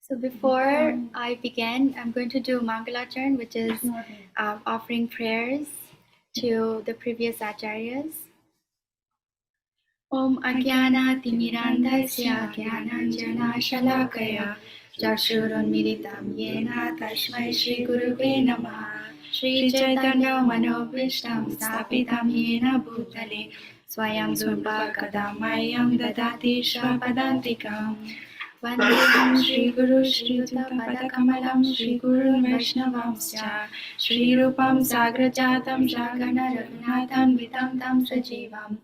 So before I begin, I'm going to do Mangalacharna, which is offering prayers to the previous acharyas. Om Ajnana-timirandhasya Jnananjana-shalakaya Chakshurunmilitam Yena Tasmai Shri Guruve Namaha Shri Chaitanya Manobhishtam Sthapitam Yena Bhutale Swayam Rupa Kadamayam Dadati Swapadantikam Vandeham Shri Guru Shri Juta Padakamalam Shri Gurun Vaishnavamscha Shri Rupam Sagrajatam Shagana Raghunatham Vitam Tam Sajivam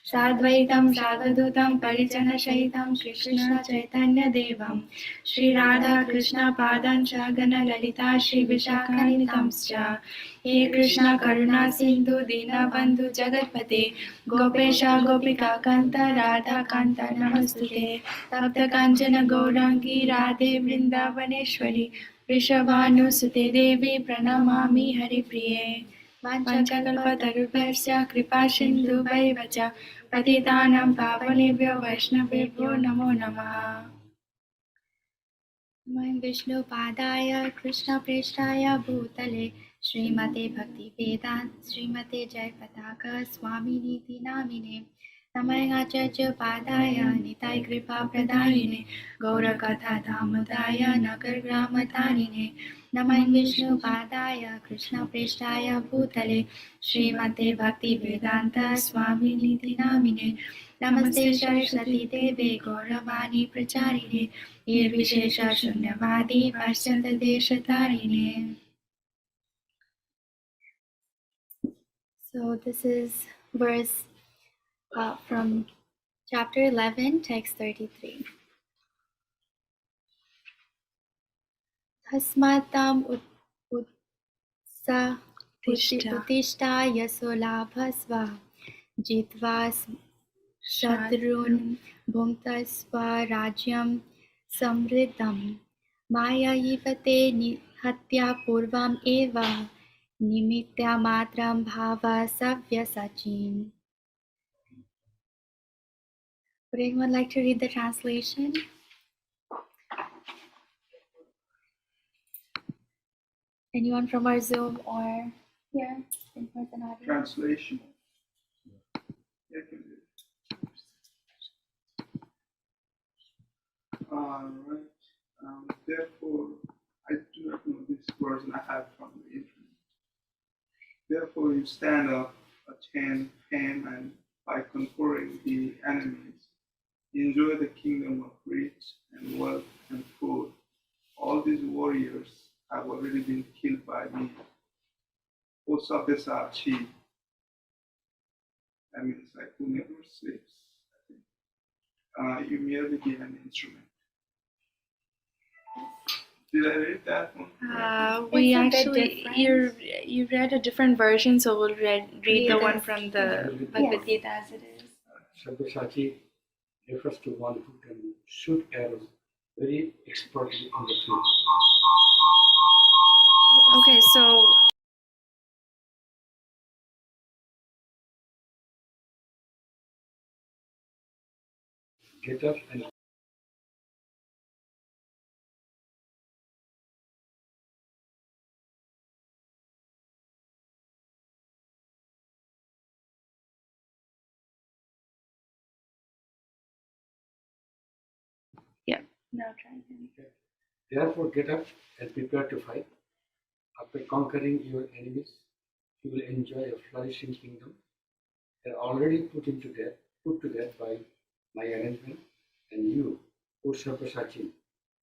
Sadvaitam Savadutam Parijana Shaitam Shri Krishna Chaitanya Devam Shri Radha Krishna Padan Shagana Lalita Shri Vishakanitamscha He Krishna Karuna Sindhu Dina Bandhu Jagatpate Gopesha Gopika Kanta Radha Kanta Namastute Tapta Kanchana Gaurangi Radhe Vrindavaneshwari Vrishabhanusute Devi Pranamami Haripriye Vanchakalpatarubhasya Kripa Sindhubhaiva cha Patitanam Pavanebhyo Vaishnavebhyo Namo Namaha Namo Vishnu Padaya Krishna Preshtaya Bhutale Srimate Bhakti Vedant Srimate Jai Pataka Swami Niti Namine Namayacharya Padaya Nitai Kripa Pradayine Gaura Katha Dhamodaya Nagar Grama Tarine Namay Vishnu Padaya Krishna Preshtaya Bhutale Srimate Bhakti Vedanta Swami Niti Namine Namaste Saraswati Deve Gauravani Pracharine Nirvishesha Shunyavadi Vasyanta Deshatarine. So this is verse from chapter 11, text 33. Tasmatam Utishta Yasolabhasva Jitva Shatrun Bhumtasva Rajyam Samriddham Maya Ivate Hatya Purvam Eva Nimitya Matram Bhava Savya Sachin. Would anyone like to read the translation? Anyone from our Zoom or here in person audience? Translation. Right. Therefore, I do not know this version I have from the internet. Therefore, you stand up, attain fame, and by conquering the enemies, enjoy the kingdom of rich and wealth and food. All these warriors have already been killed by me. O Sabyasachi, that means like who never sleeps. You merely be an instrument. Did I read that one? We actually, you read a different version, so we'll read the one from the Bhagavad Gita as it is. Sabyasachi refers to one who can shoot arrows very expertly on the field. Okay, so Get up and now try again. therefore get up and prepare to fight. After conquering your enemies, you will enjoy a flourishing kingdom. They are already put to death by my arrangement, and you, O Sabyasachi,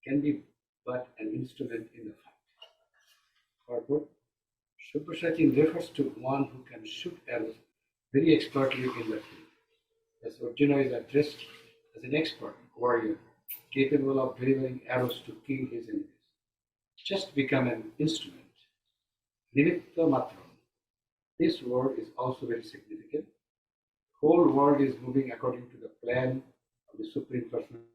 can be but an instrument in the fight. Purport: Sabyasachi refers to one who can shoot arrows very expertly in the field. Thus, Arjuna is addressed as an expert warrior capable of delivering arrows to kill his enemies. just become an instrument. Nimitta matram. This word is also very significant. The whole world is moving according to the plan of the Supreme Personality.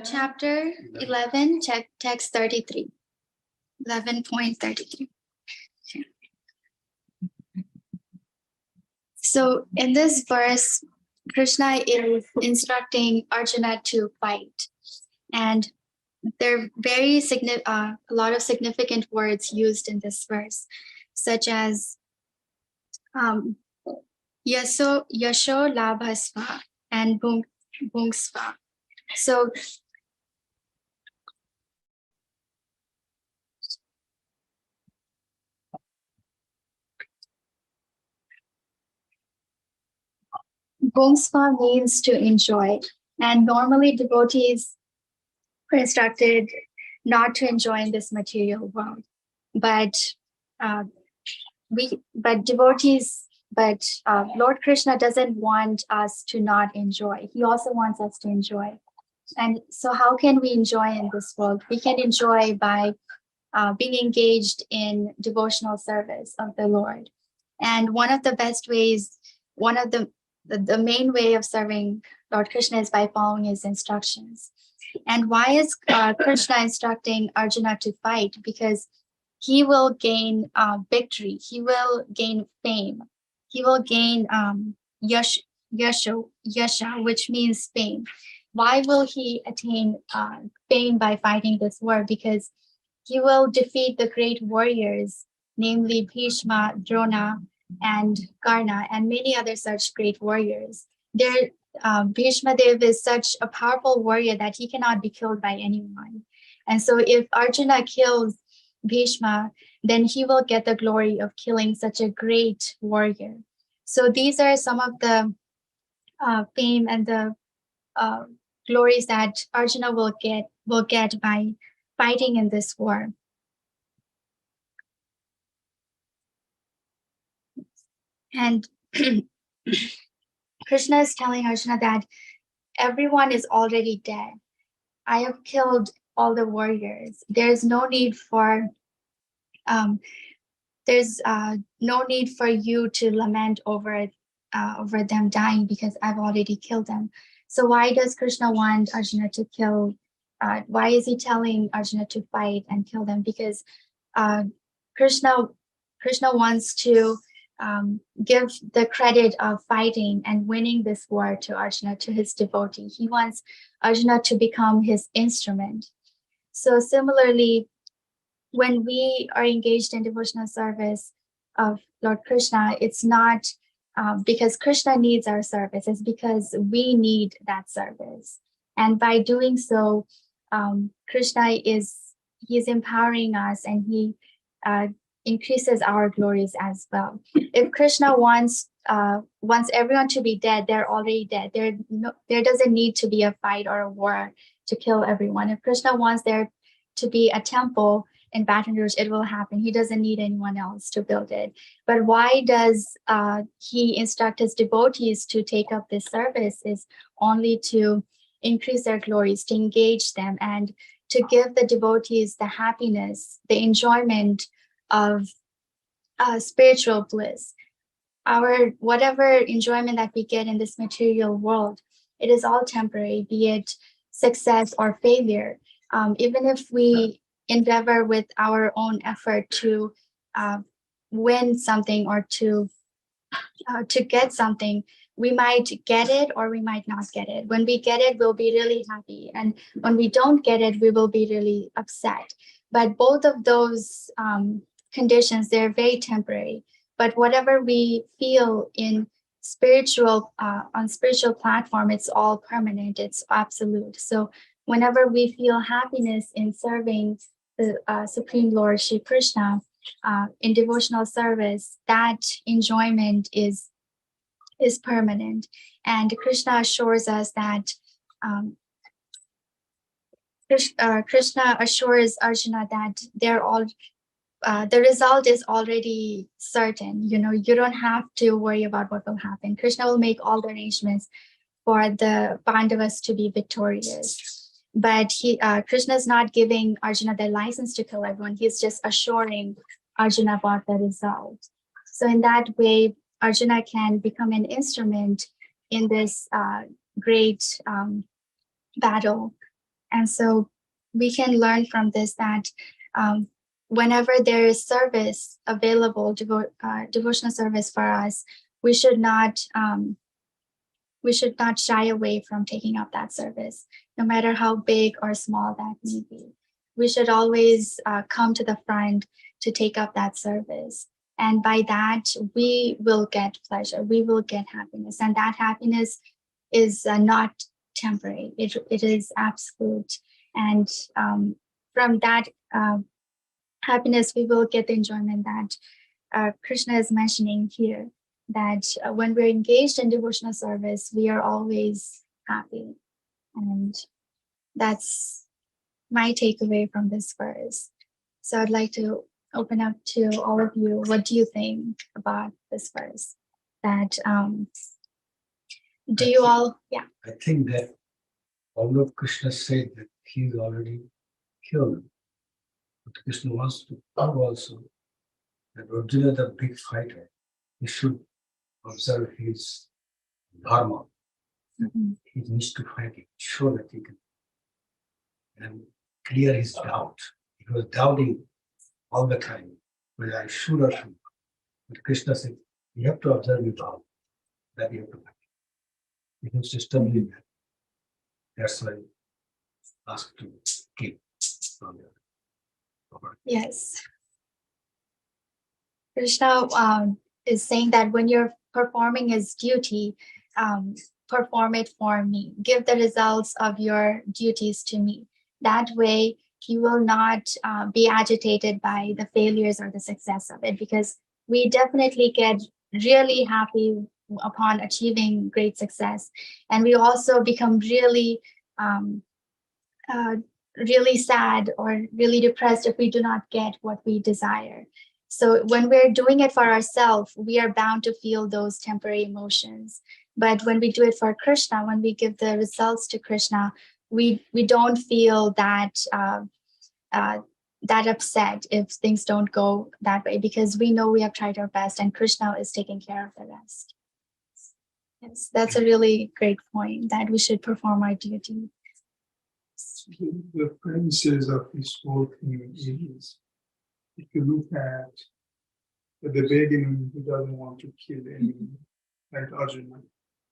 Chapter 11, text 33. 11.33. So in this verse, Krishna is instructing Arjuna to fight. And there are a lot of significant words used in this verse, such as yasho labhasva and bhungsva. So bhungsva means to enjoy, and normally devotees are instructed not to enjoy in this material world, but uh, Lord Krishna doesn't want us to not enjoy. He also wants us to enjoy. And so how can we enjoy in this world? We can enjoy by being engaged in devotional service of the Lord. And one of the best ways, one of the main way of serving Lord Krishna is by following his instructions. And why is Krishna instructing Arjuna to fight? Because he will gain victory. He will gain fame. He will gain yasha, which means fame. Why will he attain fame by fighting this war? Because he will defeat the great warriors, namely Bhishma, Drona, and Karna, and many other such great warriors. Bhishma Dev is such a powerful warrior that he cannot be killed by anyone. And so if Arjuna kills Bhishma, then he will get the glory of killing such a great warrior. So these are some of the fame and the glories that Arjuna will get by fighting in this war. And Krishna is telling Arjuna that everyone is already dead. I have killed all the warriors. There's no need for you to lament over them dying because I've already killed them. So why does Krishna want Arjuna to kill? Why is he telling Arjuna to fight and kill them? Because Krishna wants to give the credit of fighting and winning this war to Arjuna, to his devotee. He wants Arjuna to become his instrument. So similarly, when we are engaged in devotional service of Lord Krishna, it's not because Krishna needs our service, it's because we need that service. And by doing so, Krishna he's empowering us, and he increases our glories as well. If Krishna wants everyone to be dead, they're already dead. There doesn't need to be a fight or a war to kill everyone. If Krishna wants there to be a temple in Baton Rouge, it will happen. He doesn't need anyone else to build it. But why does he instruct his devotees to take up this service? Is only to increase their glories, to engage them, and to give the devotees the happiness, the enjoyment of spiritual bliss. Our whatever enjoyment that we get in this material world, it is all temporary, be it success or failure. Even if we endeavor with our own effort to win something or to get something, we might get it or we might not get it. When we get it, we'll be really happy, and when we don't get it, we will be really upset. But both of those conditions, they're very temporary. But whatever we feel in spiritual on spiritual platform, it's all permanent, it's absolute. So whenever we feel happiness in serving the Supreme Lord Shri Krishna in devotional service, that enjoyment is permanent. And Krishna assures us that Krishna assures Arjuna that they're all the result is already certain. You don't have to worry about what will happen. Krishna will make all the arrangements for the Pandavas to be victorious. But Krishna is not giving Arjuna the license to kill everyone. He's just assuring Arjuna about the result. So in that way, Arjuna can become an instrument in this great battle. And so we can learn from this that whenever there is service available, devotional service for us, we should not shy away from taking up that service, no matter how big or small that may be. We should always come to the front to take up that service. And by that, we will get pleasure, we will get happiness. And that happiness is not temporary, it is absolute. And from that happiness, we will get the enjoyment that Krishna is mentioning here, that when we're engaged in devotional service, we are always happy. And that's my takeaway from this verse. So I'd like to open up to all of you. What do you think about this verse? That do you all, yeah. I think that although Krishna said that he's already killed, but Krishna wants to prove also that Arjuna, the big fighter, he should observe his dharma. Mhm. He needs to fight it, show that he can, and clear his doubt. He was doubting all the time, whether I should or should. But Krishna said, you have to observe your dharma, that you have to fight. He was studying that. That's why I asked to keep on the Yes. Krishna is saying that when you're performing his duty, perform it for me. Give the results of your duties to me. That way, you will not be agitated by the failures or the success of it, because we definitely get really happy upon achieving great success. And we also become really really sad or really depressed if we do not get what we desire. So when we're doing it for ourselves, we are bound to feel those temporary emotions. But when we do it for Krishna, when we give the results to Krishna, we don't feel that that upset if things don't go that way, because we know we have tried our best and Krishna is taking care of the rest. Yes, that's a really great point, that we should perform our duty. The premises of this whole thing is, if you look at the beginning, he doesn't want to kill anyone, like Arjuna.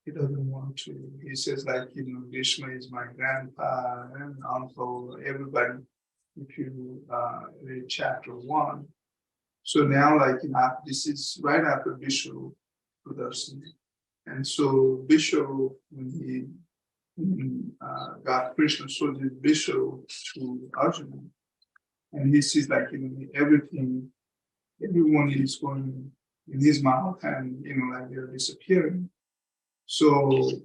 He doesn't want to. He says, Bhishma is my grandpa and uncle, everybody. If you read chapter 1. So now, this is right after Vishnu Pradarshini. And so Vishnu, when he God Krishna showed his visual to Arjuna, and he sees like everything, everyone is going in his mouth, and like they're disappearing. So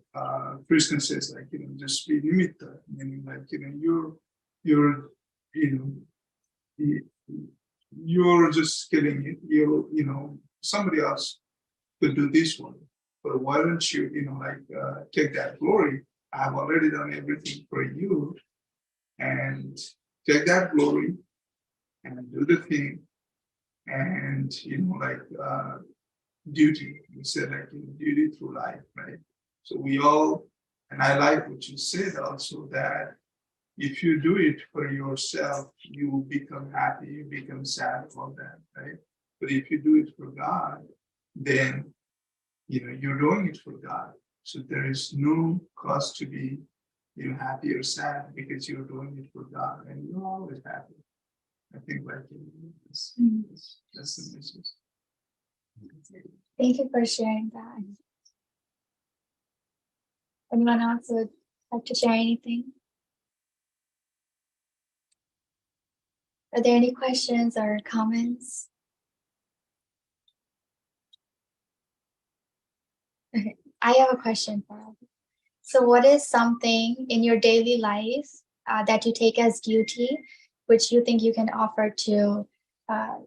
Krishna says like just be nimitta, meaning like you're you're just getting it. Somebody else could do this one, but why don't you take that glory? I've already done everything for you, and take that glory and do the thing, and duty. You said like duty through life, right? So we all, and I like what you said also, that if you do it for yourself, you will become happy, you become sad about that, right? But if you do it for God, then you're doing it for God. So there is no cause to be happy or sad, because you're doing it for God and you're always happy. I think like that's the message. Thank you for sharing that. Anyone else would like to share anything? Are there any questions or comments? Okay, I have a question for you. So what is something in your daily life that you take as duty, which you think you can offer to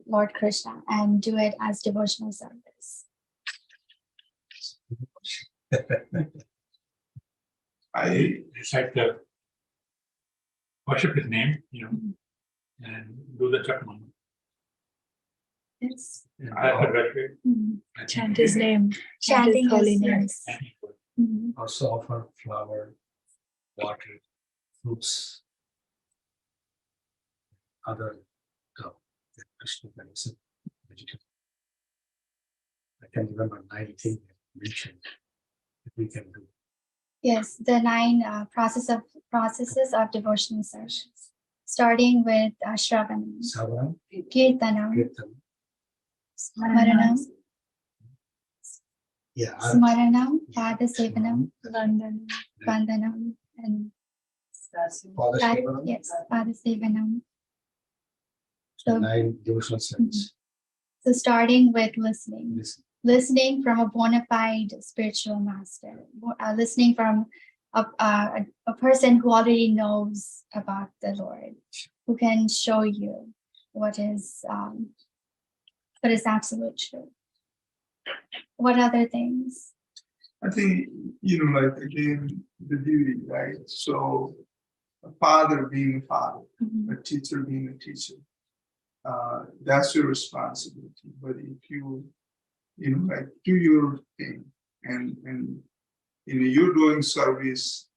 Lord Krishna and do it as devotional service? I recite the worship his name, and do the jap mantra. Yes. And I- that's the best way. I think. Chant his name. Chanting his holy his names. And he would. Mhm. Also offer flower, water, fruits, other Krishna medicine, vegetable. I can remember 9 things mentioned that we can do. Yes, the 9 processes of devotional service, starting with Shravanam, Savanam, Kirtanam, Kirtan, Smaranam, Smaranam, Padasevanam, Vandanam, and Padasevanam, yes, Padasevanam. the So, 9 devotional service. so starting with listening. Listen. Listening from a bona fide spiritual master, listening from a person who already knows about the Lord, who can show you what is absolute truth. What other things? I think like again the duty, right? So a father being a father, Mhm. a teacher being a teacher, that's your responsibility. But if you like do your thing, and you're doing service,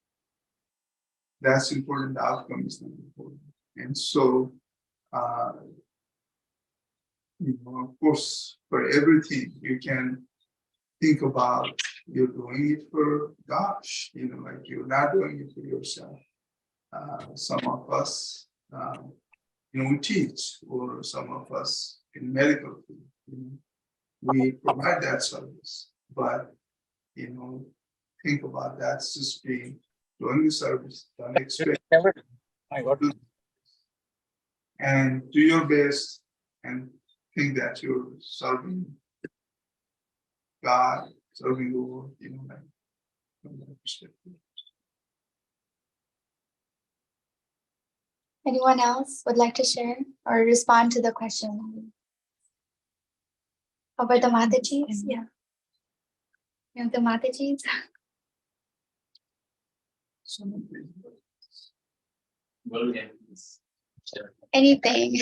that's important. The outcome is not important. And so of course, for everything you can think about, you're doing it for gosh, like you're not doing it for yourself. Some of us we teach, or some of us in medical field, we provide that service, but think about that's just being doing the service, don't expect and do your best, and think that you're serving God, serving the Lord, like from that perspective. Anyone else would like to share or respond to the question? How about the Matajis? Yeah. The Matajis? Anything.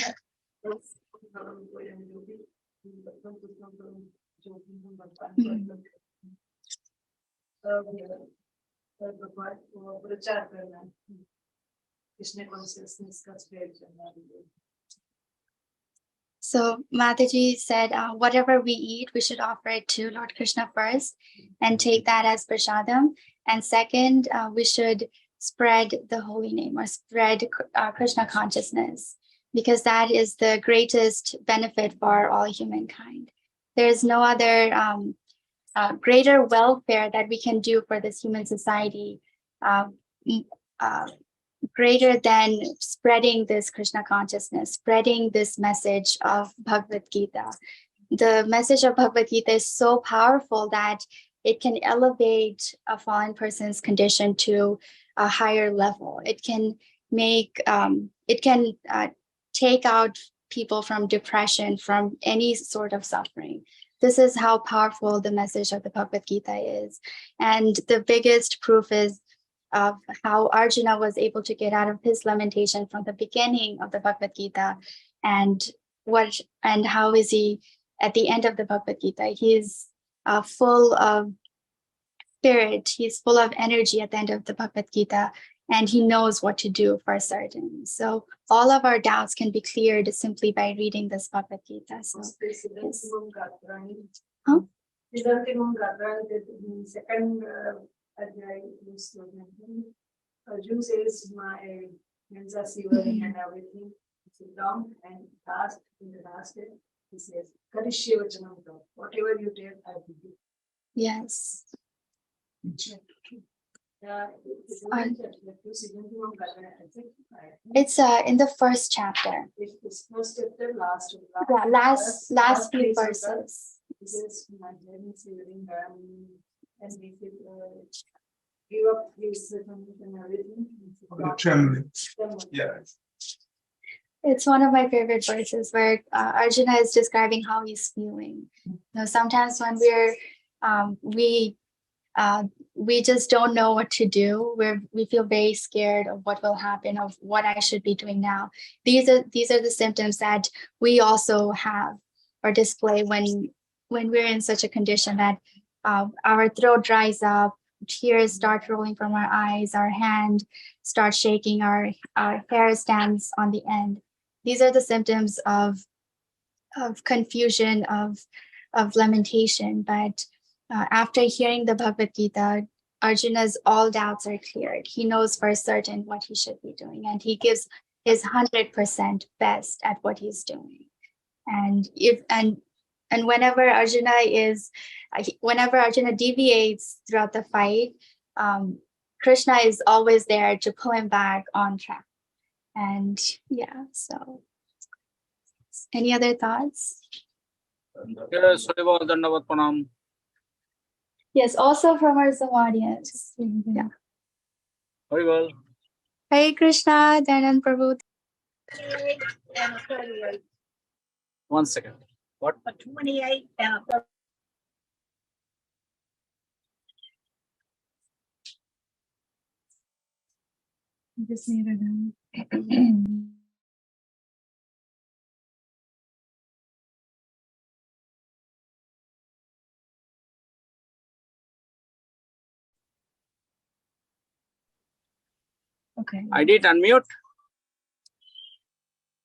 So Mataji said, whatever we eat, we should offer it to Lord Krishna first and take that as prasadam. And second, we should spread the holy name or spread Krishna consciousness, because that is the greatest benefit for all humankind. There is no other greater welfare that we can do for this human society m- greater than spreading this Krishna consciousness, spreading this message of Bhagavad Gita. The message of Bhagavad Gita is so powerful that it can elevate a fallen person's condition to a higher level. It can take out people from depression, from any sort of suffering. This is how powerful the message of the Bhagavad Gita is. And the biggest proof is of how Arjuna was able to get out of his lamentation from the beginning of the Bhagavad Gita, and how is he at the end of the Bhagavad Gita. He's full of spirit, he's full of energy at the end of the Bhagavad Gita, and he knows what to do for certain. So all of our doubts can be cleared simply by reading this Bhagavad Gita. So yes. Huh? Second Arjun says my hands are shivering and everything. Sit down and last in the last day he says, Karishye vachanam tava. Whatever you tell, I will do. Yes. It's in the first chapter. It's first chapter, last. Yeah, last few verses. This is my hand is shivering and we give up his and everything. The trembling. Yeah. It's one of my favorite verses where Arjuna is describing how he's feeling. Sometimes when we just don't know what to do. We feel very scared of what will happen, of what I should be doing now. These are the symptoms that we also have or display when we're in such a condition that our throat dries up, tears start rolling from our eyes, our hand starts shaking, our hair stands on the end. These are the symptoms of confusion, of lamentation. But after hearing the Bhagavad Gita, Arjuna's all doubts are cleared. He knows for certain what he should be doing, and he gives his 100% best at what he's doing. And whenever Arjuna deviates throughout the fight, Krishna is always there to pull him back on track. And yeah, so any other thoughts? Yes, Harival Dandavat Pranam. Yes, also from our Zoom audience. Yeah. Harival. Hare Krishna, Danan Prabhu. 1 second. What? 28 Just needed him. Okay. I did unmute.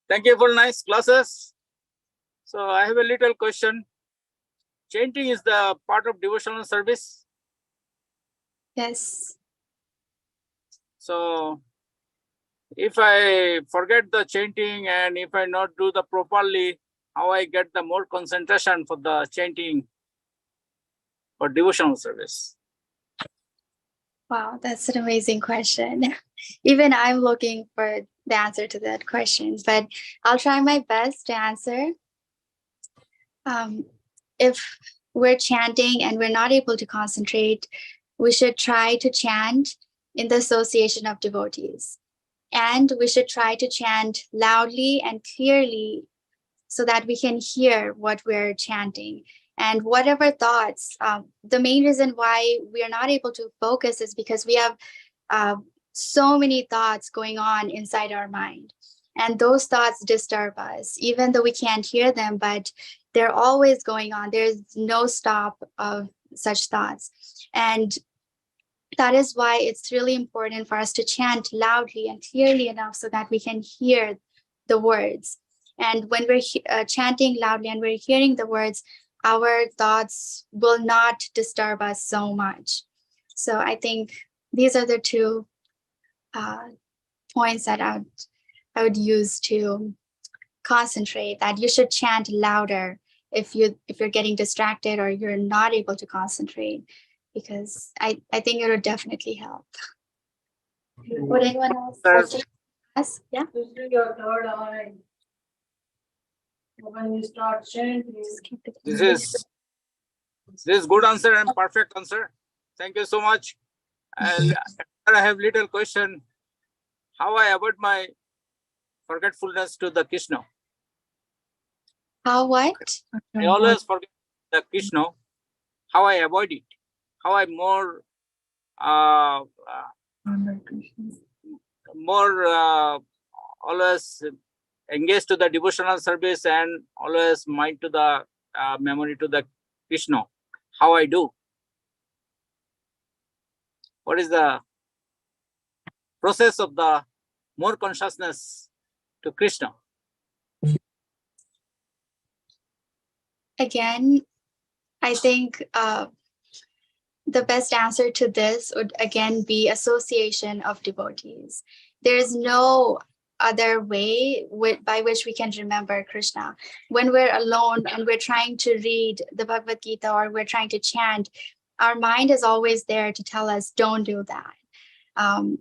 Thank you for nice classes. So I have a little question. Chanting is the part of devotional service. Yes. So if I forget the chanting and if I not do the properly, how I get the more concentration for the chanting for devotional service? Wow, that's an amazing question. Even I'm looking for the answer to that question, but I'll try my best to answer. If we're chanting and we're not able to concentrate, we should try to chant in the association of devotees. And we should try to chant loudly and clearly so that we can hear what we're chanting. And whatever thoughts, the main reason why we are not able to focus is because we have so many thoughts going on inside our mind. And those thoughts disturb us, even though we can't hear them, but they're always going on. There's no stop of such thoughts. And that is why it's really important for us to chant loudly and clearly enough so that we can hear the words. And when we're chanting loudly and we're hearing the words, our thoughts will not disturb us so much. So I think these are the two points that I would use to concentrate, that you should chant louder if you're getting distracted or you're not able to concentrate, because I think it would definitely help. Would anyone else Sir. like to ask? Yeah. Usually your third eye. When you start chanting, This is good answer and perfect answer. Thank you so much. And I have little question. How I avoid my forgetfulness to the Krishna? How what? I always forget the Krishna. How I avoid it? How I more always engaged to the devotional service and always mind to the memory to the Krishna. How I do? What is the process of the more consciousness to Krishna? Again, I think the best answer to this would again be association of devotees. There's no other way by which we can remember Krishna. When we're alone and we're trying to read the Bhagavad Gita or we're trying to chant, our mind is always there to tell us, don't do that.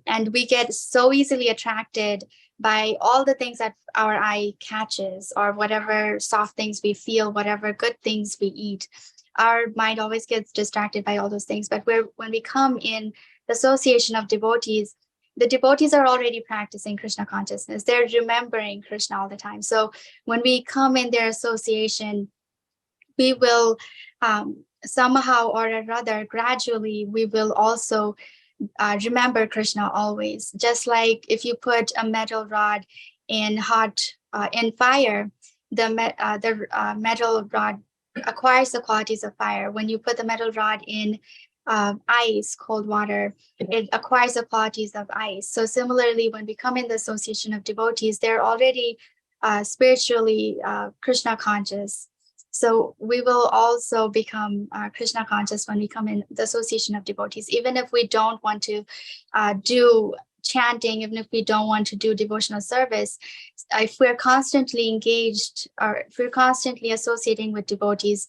And we get so easily attracted by all the things that our eye catches or whatever soft things we feel, whatever good things we eat. Our mind always gets distracted by all those things. But when we come in the association of devotees, the devotees are already practicing Krishna consciousness. They're remembering Krishna all the time. So when we come in their association, we will somehow or rather gradually, we will also remember Krishna always. Just like if you put a metal rod in fire, the metal rod acquires the qualities of fire. When you put the metal rod in ice, cold water, it acquires the qualities of ice. So similarly, when we come in the association of devotees, they're already spiritually Krishna conscious. So we will also become Krishna conscious when we come in the association of devotees, even if we don't want to do chanting, even if we don't want to do devotional service. If we're constantly engaged or if we're constantly associating with devotees,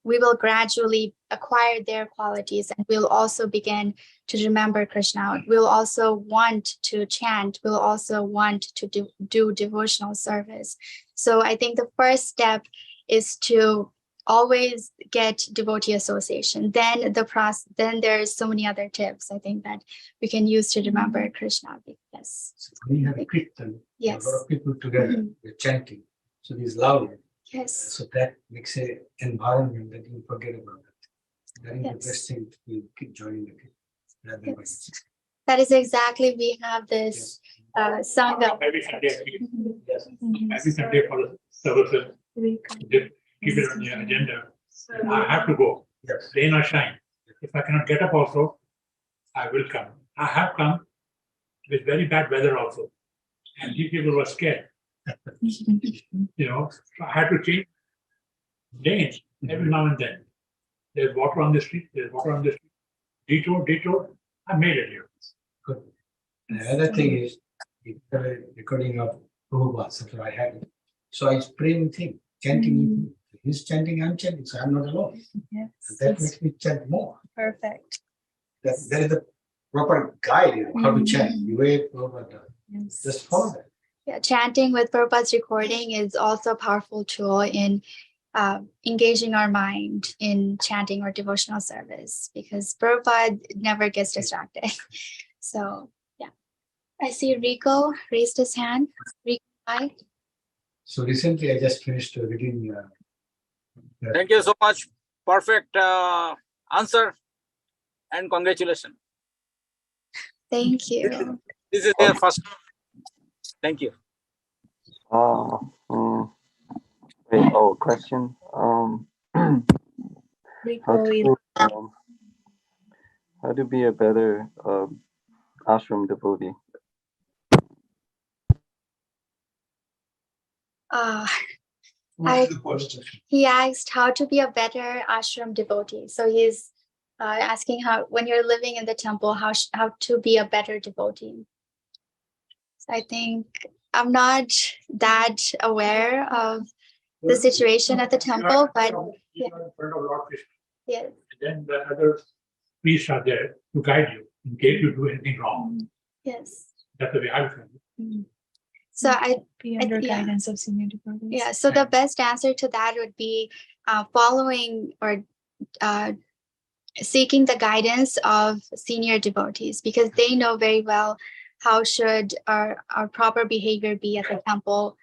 we will gradually acquire their qualities and we'll also begin to remember Krishna. We'll also want to chant. We'll also want to do devotional service. So I think the first step is to always get devotee association. Then there's so many other tips I think that we can use to remember Krishna. Yes. So we have kirtan. Yes. A lot of people together, they're chanting. So this louder. Yes. So that makes an environment that you forget about it. That is the Yes. best thing to keep joining the kirtan. rather than Yes. That is exactly, we have this Sangha. Every Sunday, Yes. every Sunday for the services, just keep it on your agenda. I have to go, Yes. rain or shine. If I cannot get up also, I will come. I have come with very bad weather also. And these people were scared, so I had to change lanes every now and then. There's water on the street, detour, I made it here. Good. And the other thing is, the recording of Prabhupada, so I had it. So I pray with him, chanting. He's chanting, I'm chanting, so I'm not alone. Yes. And that makes me chant more. Perfect. That is the proper guide, how to chant. The way Prabhupada does. Yes. Just follow that. Yeah, chanting with Prabhupada's recording is also a powerful tool in engaging our mind in chanting or devotional service, because Prabhupada never gets distracted. So yeah, I see Rico raised his hand. Rico, hi. So recently I just finished reading. Thank you so much. Perfect answer and congratulations. Thank you. This is their first. Thank you. Question. Rico, How to be a better ashram devotee? He asked how to be a better ashram devotee. So he's asking how, when you're living in the temple, how to be a better devotee. So I think I'm not that aware of the situation at the temple, but You are in front of Lord Krishna. yes. And then the other priests are there to guide you in case you do anything wrong. Yes. That's the way I would think. Mhm. So Be I- under yeah. guidance of senior devotees. yeah, so the best answer to that would be following or seeking the guidance of senior devotees, because they know very well how should our proper behavior be at the temple,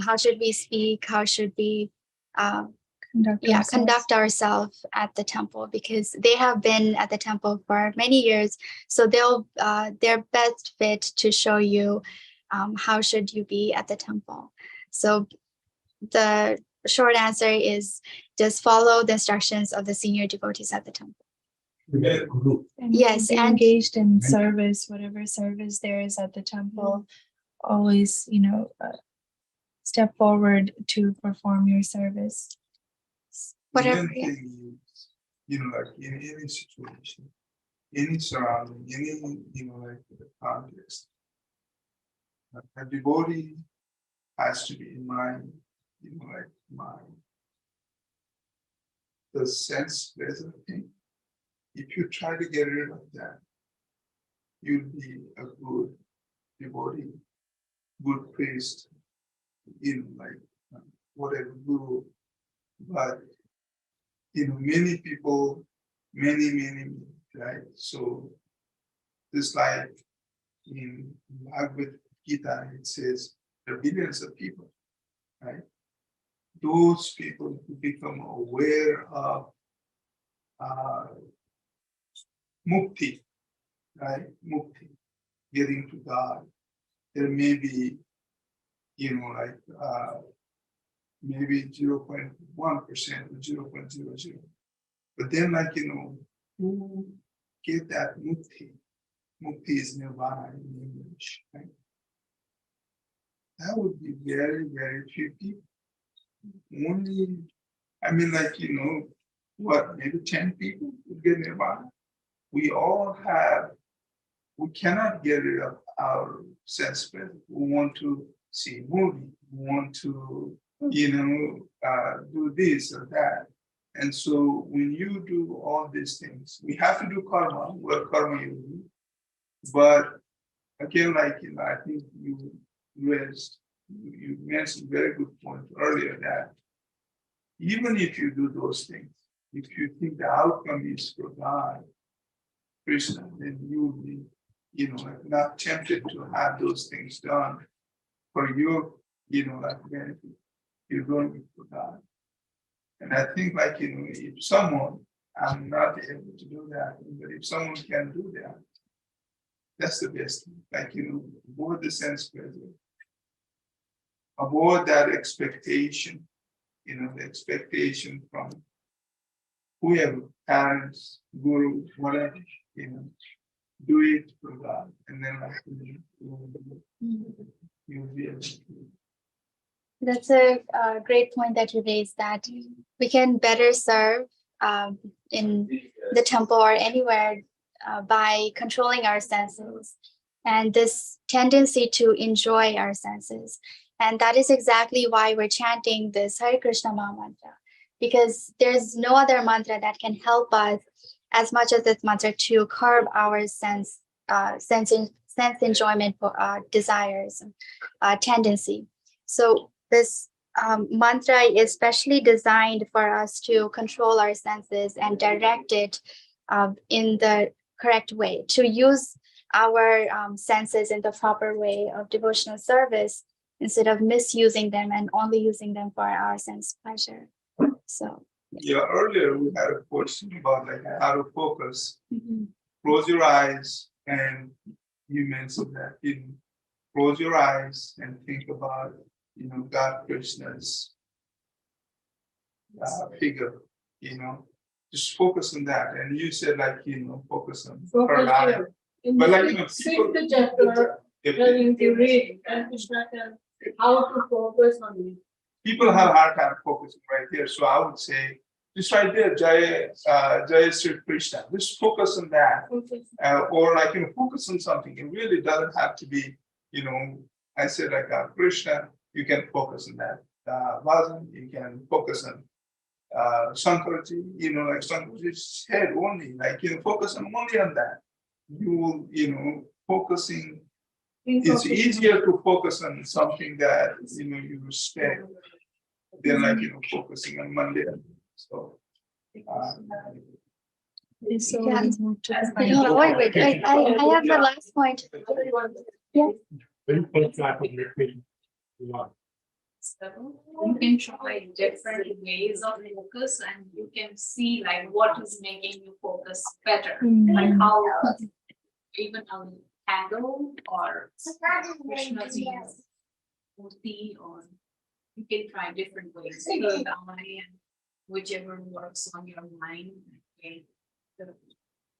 how should we speak, how should we conduct ourselves at the temple, because they have been at the temple for many years, so they're best fit to show you how should you be at the temple. So the short answer is just follow the instructions of the senior devotees at the temple. We get a guru. And Yes, be and- engaged in service, whatever service there is at the temple. Always, step forward to perform your service. Whatever, The main thing is, like in any situation, any surrounding, any, like the context, a devotee has to be in mind, like the sense pleasant thing. If you try to get rid of that, you'll be a good devotee, good priest, like whatever guru. But many people, many, right? So just like in Bhagavad Gita, it says there are billions of people, right? Those people who become aware of mukti, right? Mukti, getting to God. There may be, like maybe 0.1% or 0.00. But then, like, who get that mukti? Mukti is nirvana in English, right? That would be very, very tricky. Only, I mean, like, what, maybe 10 people would get nirvana. We all have, we cannot get rid of our sense pleasure. We want to see a movie, we want to, do this or that. And so when you do all these things, we have to do karma, where karma you do. But again, like, I think you mentioned a very good point earlier that even if you do those things, if you think the outcome is for God, Krishna, then you will be, like not tempted to have those things done for your, like benefit. You're doing it for God. And I think, like, if someone, I'm not able to do that, but if someone can do that, that's the best thing. Like, avoid the sense pleasure. Avoid that expectation, the expectation from whoever, parents, guru, whatever, do it for God. And then, like, you'll be able to. That's a great point that you raised, that we can better serve in the temple or anywhere by controlling our senses and this tendency to enjoy our senses. And that is exactly why we're chanting this Hare Krishna Maha Mantra, because there's no other mantra that can help us as much as this mantra to curb our sense enjoyment for desires, tendency. So this mantra is specially designed for us to control our senses and direct it in the correct way, to use our senses in the proper way of devotional service instead of misusing them and only using them for our sense pleasure. So yeah, earlier we had a question about like how to focus. Close your eyes, and you mentioned that close your eyes and think about God Krishna's figure. Just focus on that. And you said like focus on Focus Prahlada. here. But like Sing the chapter, telling to read, and Krishna can how to focus on it. people have a hard time focusing right here. So I would say just right there, Jaya Sri Krishna. Just focus on that. Or like focus on something. It really doesn't have to be, I said like Krishna, you can focus on that. Bhajan, you can focus on Shankarji, like Shankarji's head only, like focus on only on that. You will, focusing, it's easier to focus on something that you respect than like focusing on Monday. So So Yeah. we move to the No, final. wait. I have the last point. Yeah. Very first type of meditation. You can try different ways of focus and you can see like what is making you focus better. Like how even a candle or Krishna's murti, or you can try different ways. So the eye and whichever works on your mind. Okay. The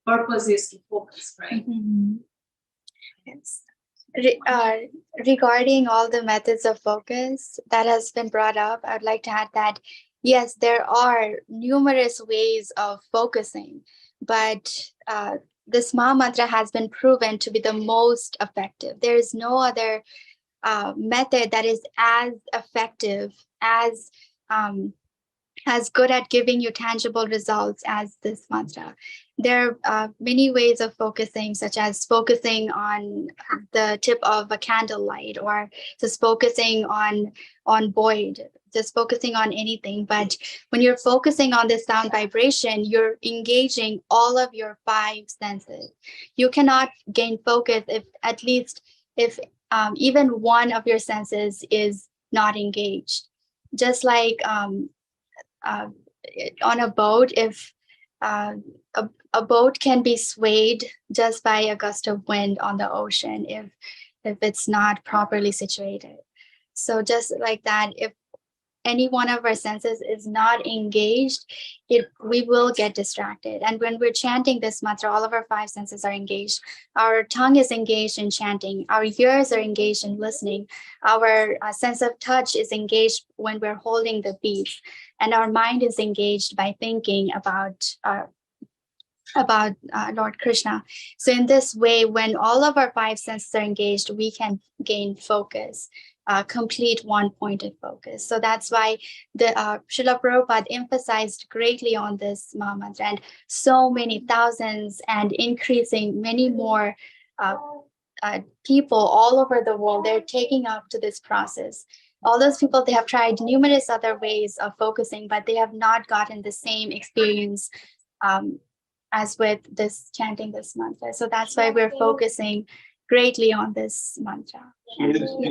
purpose is to focus, right? Mhm. Yes. Regarding all the methods of focus that has been brought up, I'd like to add that yes, there are numerous ways of focusing, but this Maha Mantra has been proven to be the most effective. There is no other method that is as effective, as good at giving you tangible results as this mantra. There are many ways of focusing, such as focusing on the tip of a candle light, or just focusing on void, just focusing on anything. But when you're focusing on the sound vibration, you're engaging all of your 5 senses. You cannot gain focus if even one of your senses is not engaged. Just like on a boat, if a boat can be swayed just by a gust of wind on the ocean if it's not properly situated. So just like that, if any one of our senses is not engaged, we will get distracted. And when we're chanting this mantra, all of our 5 senses are engaged. Our tongue is engaged in chanting. Our ears are engaged in listening. Our sense of touch is engaged when we're holding the beads. And our mind is engaged by thinking about Lord Krishna. So in this way, when all of our 5 senses are engaged, we can gain focus, complete one-pointed focus. So that's why the Srila Prabhupada emphasized greatly on this Maha Mantra, and so many thousands and increasing many more people all over the world, they're taking up to this process. All those people, they have tried numerous other ways of focusing, but they have not gotten the same experience as with this chanting this mantra. So that's why we're focusing greatly on this mantra. So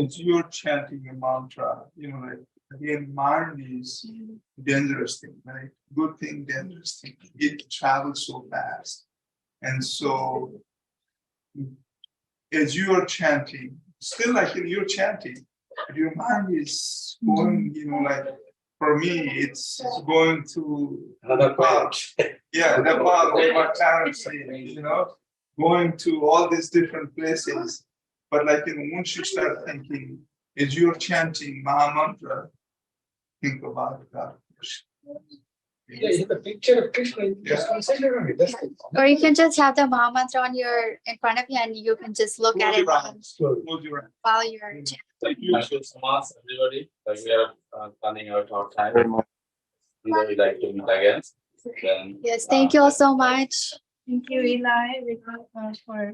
as you're chanting a mantra, like again, mind is dangerous thing, right? Good thing, dangerous thing. It travels so fast. And so as you are chanting, still like you're chanting, but your mind is going, like for me, it's going to Another part. yeah, Nepal, where my parents live, going to all these different places. But like once you start thinking, as you're chanting Maha Mantra, think about God. Yeah, you have the picture of Krishna, you just consider on it. That's it. Or you can just have the Maha Mantra in front of you, and you can just look at it Close your eyes. while you're chanting. Thank you so much, everybody. We are planning out our time. Very much. We would like to meet again. Then, Yes, thank you all so much. Thank you, Eli, for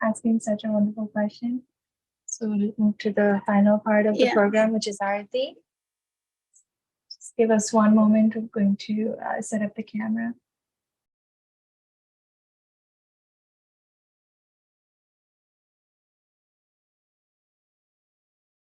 asking such a wonderful question. So we'll move to the final part of the Yeah. program, which is Aarti. Just give us one moment. We're going to set up the camera.